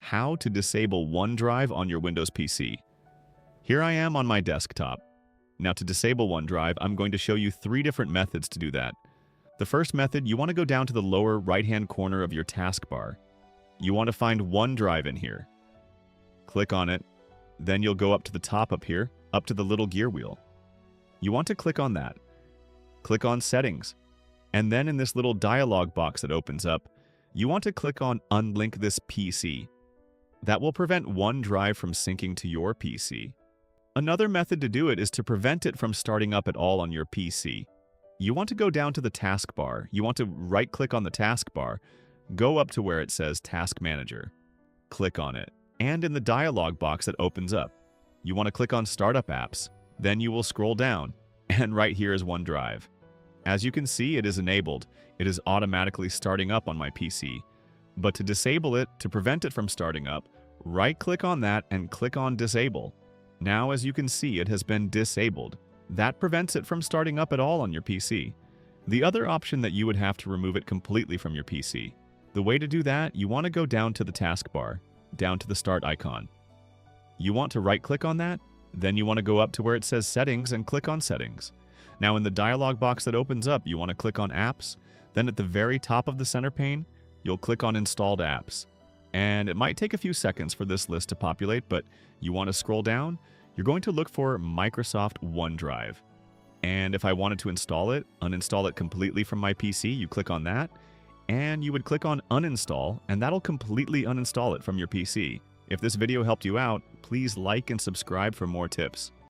how to disable OneDrive on your Windows PC. Here I am on my desktop. Now to disable OneDrive, I'm going to show you 3 different methods to do that. The first method, you want to go down to the lower right-hand corner of your taskbar. You want to find OneDrive in here. Click on it. Then you'll go up to the top up here, up to the little gear wheel. You want to click on that. Click on Settings. And then in this little dialog box that opens up, you want to click on Unlink this PC. That will prevent OneDrive from syncing to your PC. Another method to do it is to prevent it from starting up at all on your PC. You want to go down to the taskbar. You want to right-click on the taskbar, go up to where it says Task Manager. Click on it. And in the dialog box that opens up, you want to click on Startup Apps. Then you will scroll down, and right here is OneDrive. As you can see, it is enabled. It is automatically starting up on my PC. But to disable it, to prevent it from starting up, right-click on that and click on Disable. Now, as you can see, it has been disabled. That prevents it from starting up at all on your PC. The other option that you would have to remove it completely from your PC. The way to do that, you want to go down to the taskbar, down to the Start icon. You want to right-click on that, then you want to go up to where it says Settings and click on Settings. Now in the dialog box that opens up, you want to click on Apps, then at the very top of the center pane, you'll click on Installed Apps. And it might take a few seconds for this list to populate, but you want to scroll down, you're going to look for Microsoft OneDrive. And if I wanted to install it, uninstall it completely from my PC, you click on that, and you would click on Uninstall, and that'll completely uninstall it from your PC. If this video helped you out, please like and subscribe for more tips.